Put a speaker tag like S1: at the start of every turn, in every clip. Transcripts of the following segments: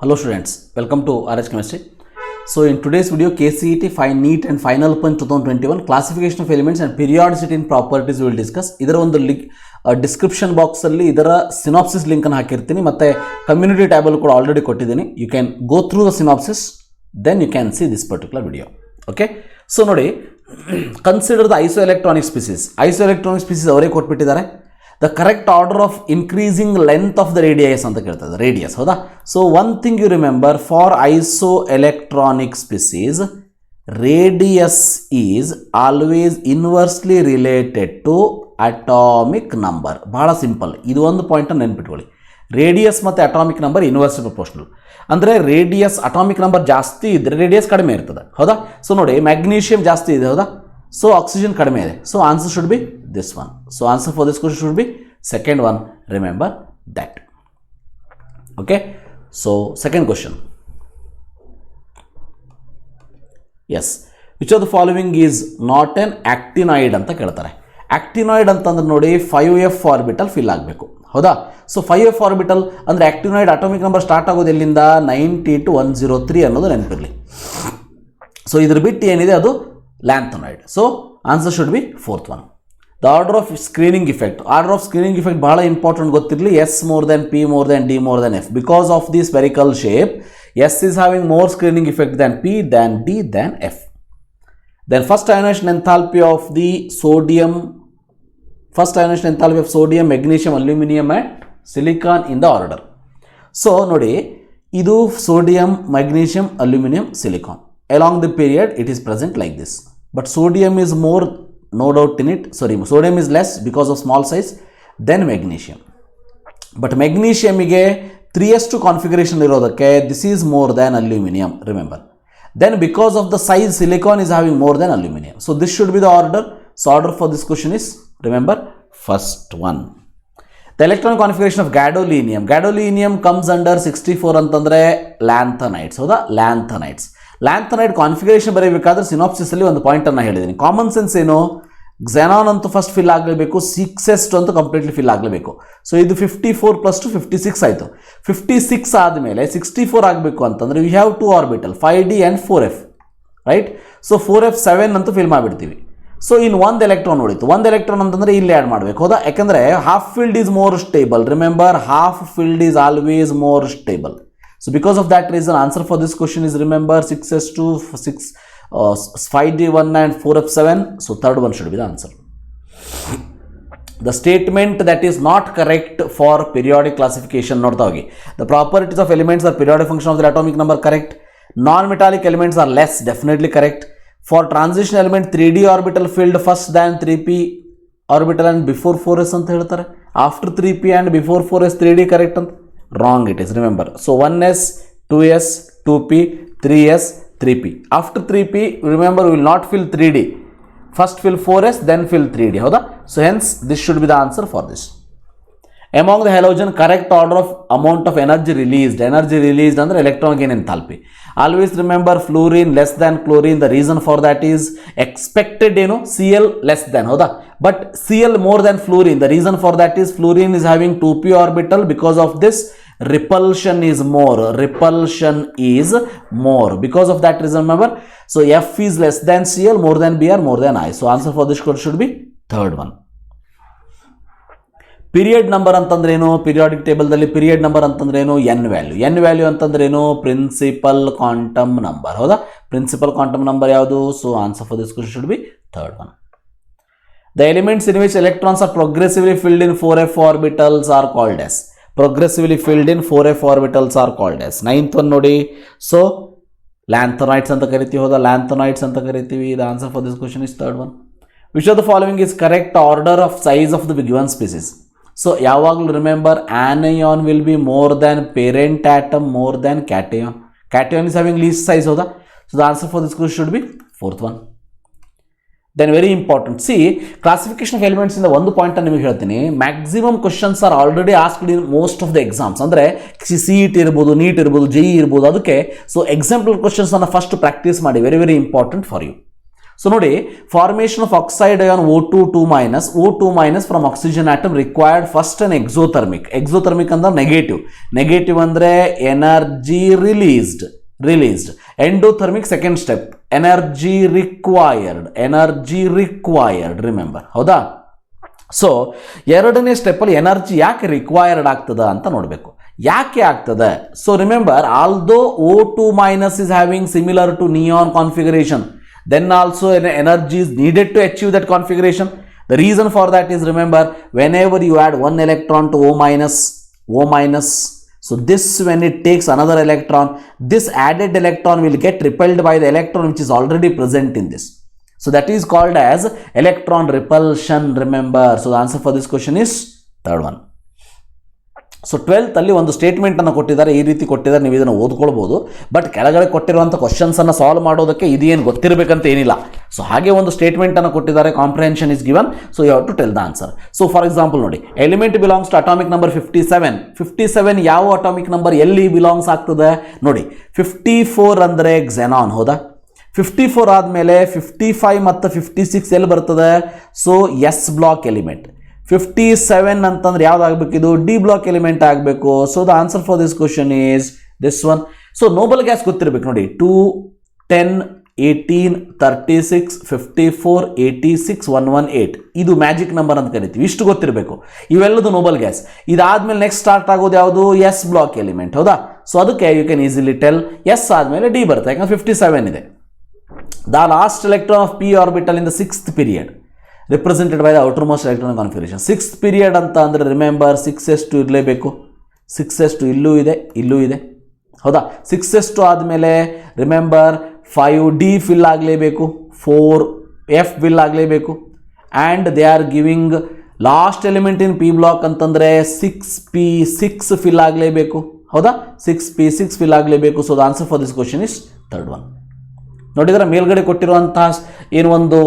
S1: Hello students, welcome to RH Chemistry. So in today's video, KCET, NEET and Final Punch 2021 classification of elements and periodicity in properties we will discuss. ಇದರ ಒಂದು description box ಅಲ್ಲಿ ಇದರ synopsis link ಅನ್ನು ಹಾಕಿರ್ತೀನಿ ಮತ್ತೆ community tab ಅಲ್ಲಿ ಕೂಡ already ಕೊಟ್ಟಿದ್ದೀನಿ. You can go through the synopsis, then you can see this particular video. Okay, so ನೋಡಿ, consider the isoelectronic species. Isoelectronic species ಅವರೇ ಕೊಟ್ಬಿಟ್ಟಿದ್ದಾರೆ. The correct order of increasing length of the radius ಅಂತ ಕೇಳ್ತದೆ, radius. ಹೌದಾ? So one thing you remember, for iso electronic species radius is always inversely related to atomic number. ಬಹಳ simple, ಇದು ಒಂದು ಪಾಯಿಂಟನ್ನು ನೆನ್ಪಿಟ್ಕೊಳ್ಳಿ. ರೇಡಿಯಸ್ ಮತ್ತು ಅಟಾಮಿಕ್ ನಂಬರ್ ಇನ್ವರ್ಸ್ಲಿ ಪ್ರಪೋರ್ಷನಲ್. ಅಂದರೆ ರೇಡಿಯಸ್ ಅಟಾಮಿಕ್ ನಂಬರ್ ಜಾಸ್ತಿ ಇದ್ದರೆ ರೇಡಿಯಸ್ ಕಡಿಮೆ ಇರ್ತದೆ. ಹೌದಾ? ಸೊ ನೋಡಿ, ಮ್ಯಾಗ್ನೀಷಿಯಂ ಜಾಸ್ತಿ ಇದೆ. ಹೌದಾ? ಸೊ ಆಕ್ಸಿಜನ್ ಕಡಿಮೆ ಇದೆ. So answer should be this one. So answer for this question should be second one. Remember that. Okay, so second question. Yes, which of the following is not an actinoid ಅಂತ ಕೇಳ್ತಾರೆ. ಆಕ್ಟಿನಾಯ್ಡ್ ಅಂತಂದ್ರೆ ನೋಡಿ, 5f orbital fill ಆಗಬೇಕು. ಹೌದಾ? So 5f orbital ಅಂದರೆ ಆಕ್ಟಿನಾಯ್ಡ್ atomic number start ಆಗೋದು ಎಲ್ಲಿಂದ? 90 to 103 ಅನ್ನೋದು ನೆನಪಿರಲಿ. ಸೊ ಇದ್ರ ಬಿಟ್ಟು ಏನಿದೆ ಅದು lanthanoid. So answer should be fourth one. The order of screening effect. Order of screening effect ಬಹಳ ಇಂಪಾರ್ಟೆಂಟ್ ಗೊತ್ತಿರಲಿ. S more than P more than D more than F. Because of the spherical shape, S is having more screening effect than P, than D, than F. Then first ionization enthalpy of the sodium, first ionization enthalpy of sodium, magnesium, aluminum and silicon in the order. So ನೋಡಿ, ಇದು sodium, magnesium, aluminum, silicon. Along the period it is present like this. But sodium is more, no doubt in it. Sorry, sodium is less because of small size than magnesium. But magnesium ಗೆ 3s2 configuration ಇರೋದಕ್ಕೆ this is more than aluminum. Remember. Then because of the size, silicon is having more than aluminum. So this should be the order. So order for this question is, remember, first one. The electron configuration of gadolinium. Gadolinium comes under 64 ಅಂತಂದ್ರೆ lanthanides. ಹೌದಾ? Lanthanides. Lanthanide configuration ಬರೀಬೇಕಾದ್ರೆ synopsis ಅಲ್ಲಿ ಒಂದು point ಅನ್ನು ಹೇಳಿದ್ದೀನಿ. Common sense ಏನು? Xenon ಅಂತೂ first fill ಆಗಲೇಬೇಕು, 6s2 ಅಂತೂ ಕಂಪ್ಲೀಟ್ಲಿ ಫಿಲ್ ಆಗಲೇಬೇಕು. ಸೊ ಇದು 54 + 2 56 ಆಯಿತು. 56 ಆದಮೇಲೆ 64 ಆಗಬೇಕು ಅಂತಂದರೆ we have 2 orbital 5d and 4f, right? So 4f 7 ಅಂತೂ ಫಿಲ್ ಮಾಡಿಬಿಡ್ತೀವಿ. ಸೊ ಇನ್ನು ಒಂದು ಎಲೆಕ್ಟ್ರಾನ್ ಉಳಿತು. ಒಂದು ಎಲೆಕ್ಟ್ರಾನ್ ಅಂತಂದರೆ ಇಲ್ಲಿ ಆ್ಯಡ್ ಮಾಡಬೇಕು. ಹೌದಾ? ಯಾಕೆಂದರೆ half field is more stable. Remember, half field is always more stable. So because of that reason, answer for this question is, remember, 6s2, 5d1 and 4f7. So third one should be the answer. The statement that is not correct for periodic classification, note hogi. The properties of elements are periodic function of the atomic number, correct. Non-metallic elements are less, definitely correct. For transition element, 3d orbital filled first than 3p orbital and before 4s anta heltare. After 3p and before 4s 3d correct anta. Wrong it is, remember. So 1s, 2s, 2p, 3s, 3p. After 3p, remember, we will not fill 3d. First fill 4s, then fill 3d. Hoda? So hence this should be the answer for this. Among the halogen, correct order of amount of energy released. Energy released under electron gain enthalpy. Always remember, fluorine less than chlorine. The reason for that is expected, Cl less than. Hoda? But Cl more than fluorine. The reason for that is fluorine is having 2p orbital. Because of this, repulsion is more. Repulsion is more. Because of that reason, remember, so F is less than Cl, more than Br, more than I. So answer for this question should be third one. Period number ಅಂತಂದ್ರೇನು? Periodic ಟೇಬಲ್ದಲ್ಲಿ period number ಅಂತಂದ್ರೇನು? N value. N value ಅಂತಂದ್ರೇನು? Principal quantum number. ಹೌದಾ? Principal quantum number ಯಾವುದು? So answer for this question should be third one. The elements in which electrons are progressively filled in 4f orbitals are called as. Progressively filled in 4f orbitals are called as. Ninth one ನೋಡಿ. So lanthanides ಅಂತ ಕರಿತೀವಿ. ಹೌದಾ? Lanthanides ಅಂತ ಕರಿತೀವಿ. The answer for this question is third one. Which of the following is correct order of size of the given species? So ಯಾವಾಗಲೂ remember, anion will be more than parent atom, more than cation. Cation is having least size. ಹೌದಾ? So the answer for this question should be fourth one. Then very important, see, classification of elements in the ಒಂದು point ನಿಮಗೆ ಹೇಳ್ತೀನಿ. Maximum questions are already asked in most of the exams. ಅಂದರೆ CET ಇರ್ಬೋದು, NEET ಇರ್ಬೋದು, JEE ಇರ್ಬೋದು. ಅದಕ್ಕೆ so example questions ಅನ್ನು first practice ಮಾಡಿ. Very very important for you. So ನೋಡಿ, formation of oxide ion O2 2- from oxygen atom required first an exothermic ಅಂದ್ರೆ negative ಅಂದ್ರೆ energy released endothermic second step energy required remember, ಹೌದಾ. So ಎರಡನೇ ಸ್ಟೆಪ್ಪಲ್ಲಿ energy ಯಾಕೆ required ಆಗ್ತದ ಅಂತ ನೋಡಬೇಕು. ಯಾಕೆ ಆಗ್ತದೆ? So remember, although O2- is having similar to neon configuration, then also energy is needed to achieve that configuration. The reason for that is, remember, whenever you add one electron to O-, so this, when it takes another electron, this added electron will get repelled by the electron which is already present in this. So that is called as electron repulsion, remember. So the answer for this question is third one. So 12th ಅಲ್ಲಿ ಒಂದು ಸ್ಟೇಟ್ಮೆಂಟನ್ನು ಕೊಟ್ಟಿದ್ದಾರೆ, ಈ ರೀತಿ ಕೊಟ್ಟಿದ್ದಾರೆ, ನೀವು ಇದನ್ನು ಓದ್ಕೊಳ್ಬೋದು. But ಕೆಳಗಡೆ ಕೊಟ್ಟಿರುವಂಥ ಕ್ವಶನ್ಸನ್ನು ಸಾಲ್ವ್ ಮಾಡೋದಕ್ಕೆ ಇದೇನು ಗೊತ್ತಿರಬೇಕಂತ ಏನಿಲ್ಲ. ಸೊ ಹಾಗೆ ಒಂದು ಸ್ಟೇಟ್ಮೆಂಟನ್ನು ಕೊಟ್ಟಿದ್ದಾರೆ, comprehension is given, so you have to tell the answer. So for example ನೋಡಿ, element belongs to atomic number 57 ಯಾವ ಅಟಾಮಿಕ್ ನಂಬರ್ ಎಲ್ಲಿ ಬಿಲಾಂಗ್ಸ್ ಆಗ್ತದೆ ನೋಡಿ. 54 ಅಂದರೆ ಕ್ಸೆನಾನ್, ಹೌದಾ. 54 ಆದಮೇಲೆ 55 ಮತ್ತು 56 ಎಲ್ಲಿ ಬರ್ತದೆ? So S block element. 57 ಅಂತಂದ್ರೆ ಯಾವ್ದಾಗಬೇಕು? ಇದು ಡಿ ಬ್ಲಾಕ್ ಎಲಿಮೆಂಟ್ ಆಗಬೇಕು. So the answer for this question is this one. So Nobel gas ಗೊತ್ತಿರಬೇಕು ನೋಡಿ, 2, 10, 18, 36, 54, 86, 118 ಇದು ಮ್ಯಾಜಿಕ್ ನಂಬರ್ ಅಂತ ಕರಿತೀವಿ. ಇಷ್ಟು ಗೊತ್ತಿರಬೇಕು, ಇವೆಲ್ಲದು ನೋಬಲ್ ಗ್ಯಾಸ್. ಇದಾದ್ಮೇಲೆ ನೆಕ್ಸ್ಟ್ ಸ್ಟಾರ್ಟ್ ಆಗೋದು ಯಾವುದು? ಎಸ್ ಬ್ಲಾಕ್ ಎಲಿಮೆಂಟ್, ಹೌದಾ. ಸೊ ಅದಕ್ಕೆ you can easily tell S ಆದಮೇಲೆ ಡಿ ಬರುತ್ತೆ, ಯಾಕಂದ್ರೆ 57 ಇದೆ. The last electron of P orbital in the 6th period represented by the outermost electronic configuration. 6th period ಅಂತ ಅಂದರೆ ರಿಮೆಂಬರ್ 6s2 ಇರಲೇಬೇಕು. 6s2 ಇಲ್ಲೂ ಇದೆ, ಹೌದಾ. 6s2 ಆದಮೇಲೆ ರಿಮೆಂಬರ್ 5d ಫಿಲ್ ಆಗಲೇಬೇಕು, 4f ಫಿಲ್ ಆಗಲೇಬೇಕು. And they are giving last element in P block ಅಂತಂದರೆ 6p6 ಫಿಲ್ ಆಗಲೇಬೇಕು, ಹೌದಾ. 6p6 ಫಿಲ್ ಆಗಲೇಬೇಕು. So the answer for this question is third one. ನೋಡಿದರೆ ಮೇಲ್ಗಡೆ ಕೊಟ್ಟಿರುವಂತಹ ಏನು ಒಂದು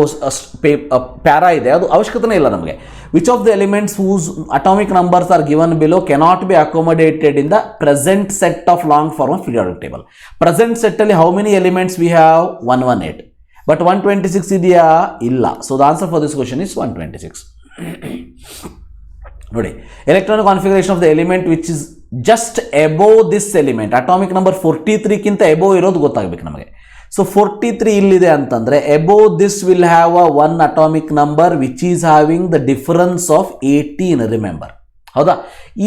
S1: ಪ್ಯಾರಾ ಇದೆ, ಅದು ಅವಶ್ಯಕತೆನೇ ಇಲ್ಲ ನಮಗೆ. Which of the elements whose atomic numbers are given below cannot be accommodated in the present set of long form of periodic table. Present ಸೆಟ್ಟಲ್ಲಿ how many elements we have? 118. But 126 ಇದೆಯಾ? ಇಲ್ಲ. So the answer for this question is 126. ನೋಡಿ, electronic configuration of the element which is just above this element. Atomic number 43ಕ್ಕಿಂತ above ಇರೋದು ಗೊತ್ತಾಗಬೇಕು ನಮಗೆ. So 43 ಇಲ್ಲಿದೆ ಅಂತಂದರೆ above this will have a one atomic number which is having the difference of 18, remember, ಹೌದಾ.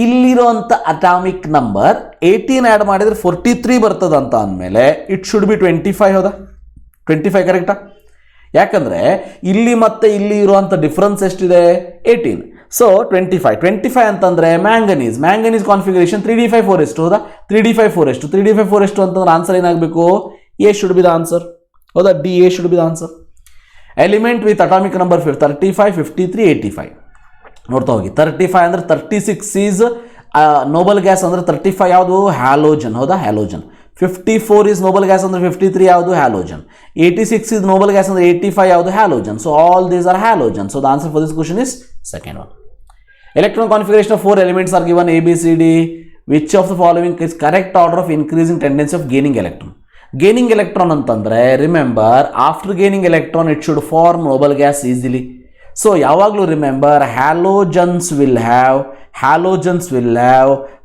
S1: ಇಲ್ಲಿರೋಂಥ atomic number 18 add ಮಾಡಿದರೆ 43 ಬರ್ತದೆ ಅಂತ ಅಂದಮೇಲೆ ಇಟ್ ಶುಡ್ ಬಿ 25, ಹೌದಾ. 25 ಕರೆಕ್ಟಾ? ಯಾಕಂದರೆ ಇಲ್ಲಿ ಮತ್ತು ಇಲ್ಲಿ ಇರುವಂಥ ಡಿಫರೆನ್ಸ್ ಎಷ್ಟಿದೆ? 18. ಸೊ 25 ಅಂತಂದರೆ ಮ್ಯಾಂಗನೀಸ್ ಕಾನ್ಫಿಗರೇಷನ್ 3d5 ಹೌದಾ. 3d5 ಅಂತಂದ್ರೆ ಆನ್ಸರ್ ಏನಾಗಬೇಕು? A should be the answer. Or the DA should be the answer. Element with atomic number 35, 53, 85. ನೋಡ್ತಾ ಹೋಗಿ. 35 ಅಂದರೆ 36 ಈಸ್ ನೋಬಲ್ ಗ್ಯಾಸ್ ಅಂದರೆ 35 ಯಾವುದು? ಹ್ಯಾಲೋಜನ್, ಹೌದಾ. ಹ್ಯಾಲೋಜನ್. 54 ಈಸ್ ನೋಬಲ್ ಗ್ಯಾಸ್ ಅಂದರೆ 53 ಯಾವುದು? ಹ್ಯಾಲೋಜನ್. 86 ಈಸ್ ನೋಬಲ್ ಗ್ಯಾಸ್ ಅಂದರೆ 85 ಯಾವುದು? Halogen. So all these are halogen. So the answer for this question is second one. Electron configuration of 4 elements are given A, B, C, D. Which of the following is correct order of increasing tendency of gaining electron? Gaining electron ಅಂತಂದರೆ remember after gaining electron it should form noble gas easily. So ಯಾವಾಗಲೂ remember halogens will have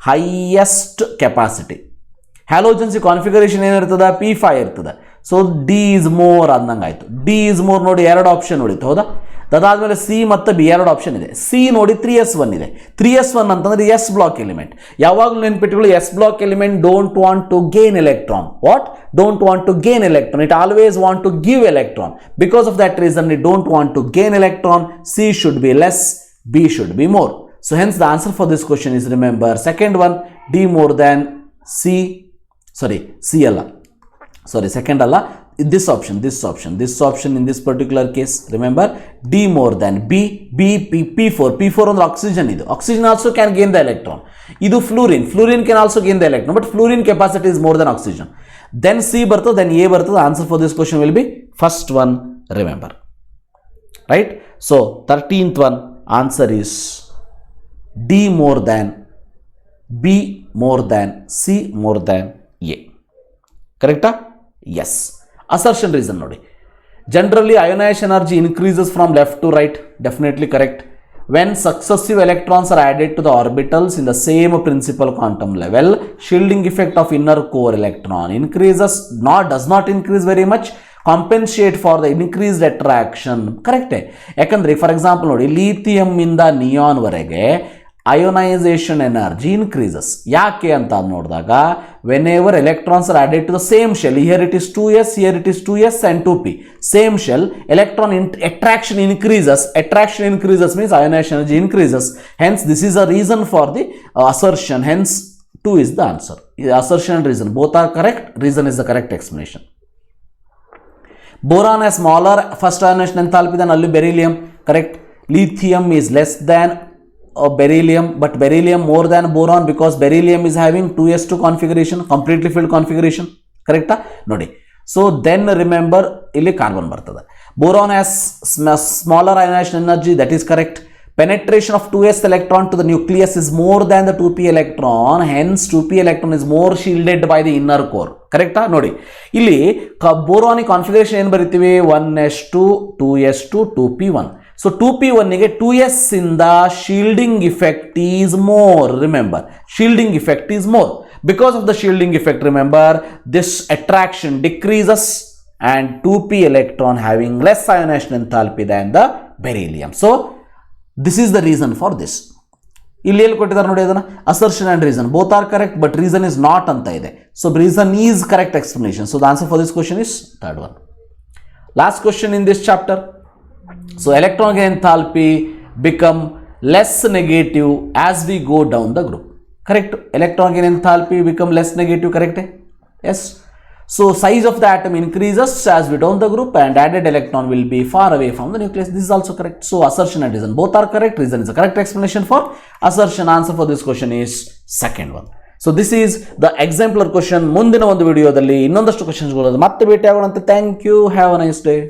S1: highest capacity. Halogens configuration ಏನಿರ್ತದೆ? P5 ಇರ್ತದೆ. So D is more ಅಂದಂಗೆ ಆಯಿತು. D is more ನೋಡಿ, 2 option ಉಳಿತು, ಹೌದಾ. ಅದಾದಮೇಲೆ ಸಿ ಮತ್ತು ಬಿ 2 ಆಪ್ಷನ್ ಇದೆ. ಸಿ ನೋಡಿ 3s1 ಇದೆ. 3s1 ಅಂತಂದರೆ ಎಸ್ ಬ್ಲಾಕ್ ಎಲಿಮೆಂಟ್. ಯಾವಾಗಲೂ ನೆನ್ಪಿಟ್ಟುಕೊಳ್ಳಿ, S block element don't want to gain electron. What? Don't want to gain electron. It always want to give electron. Because of that reason it don't want to gain electron. C should be less, B should be more. So hence the answer for this question is remember second one, D more than C. C ಅಲ್ಲ, second ಅಲ್ಲ, this option in this particular case, remember D more than B, P4 ಅಂದ್ರೆ oxygen. ಇದು oxygen also can gain the electron. ಇದು fluorine can also gain the electron, but fluorine capacity is more than oxygen. Then C ಬರ್ತದೆ, then A ಬರ್ತದೆ. Answer for this question will be first one, remember, right? So 13th one answer is D more than B more than C more than A. ಕರೆಕ್ಟಾ? S. Assertion reason ನೋಡಿ, Generally, ionization energy increases from left to right. Definitely correct. When successive electrons are added to the orbitals in the same principal quantum level, shielding effect of inner core electron increases, does not increase very much, compensate for the increased attraction. Correct. ಯಾಕಂದ್ರೆ for example ನೋಡಿ, lithium ಇಂದ neon ವರೆಗೆ ionisation energy increases. ಯಾಕೆ ಅಂತ ನೋಡಿದಾಗ, whenever electrons are added to the same shell, here it is 2s, here it is 2s and 2p, same shell, electron attraction increases. Attraction increases means ionization energy increases. Hence this is a reason for the assertion. Hence 2 is the answer. Assertion and reason both are correct. Reason is the correct explanation. Boron has smaller first ionization enthalpy than beryllium. Correct. Lithium is less than beryllium, but beryllium more than boron because beryllium is having 2s2 configuration, completely filled configuration. Correct? Nodi. So then remember, illi carbon bartada. Boron has smaller ionization energy, that is correct. Penetration of 2s electron to the nucleus is more than the 2p electron, hence 2p electron is more shielded by the inner core. Correct? Nodi. Illi boron configuration ಏನು ಬರಿತೀವಿ, 1s2 2s2 2p1. So 2p1 ಗೆ 2s ಇಂದ shielding effect is more. Remember, shielding effect is more. Because of the shielding effect, remember, this attraction decreases and 2p electron having less ionization enthalpy than the beryllium. So this is the reason for this. ಇಲ್ಲಿ ಎಲ್ಲಿ ಕೊಟ್ಟಿದ್ದಾರೆ ನೋಡಿ, ಅದನ್ನ assertion and reason both are correct, but reason is not ಅಂತ ಇದೆ. So reason is correct explanation. So the answer for this question is third one. Last question in this chapter. So electron enthalpy become less negative as we go down the group. Correct? Electron enthalpy become less negative. Correct? Yes. So size of the atom increases as we down the group and added electron will be far away from the nucleus. This is also correct. So assertion and reason both are correct. Reason is the correct explanation for assertion. Answer for this question is second one. So this is the exemplar question. ಮುಂದಿನ ಒಂದು ವಿಡಿಯೋದಲ್ಲಿ ಇನ್ನೊಂದಷ್ಟು questions ಗಳು ಮತ್ತೆ ಭೇಟಿ ಆಗೋಣ. Thank you. Have a nice day.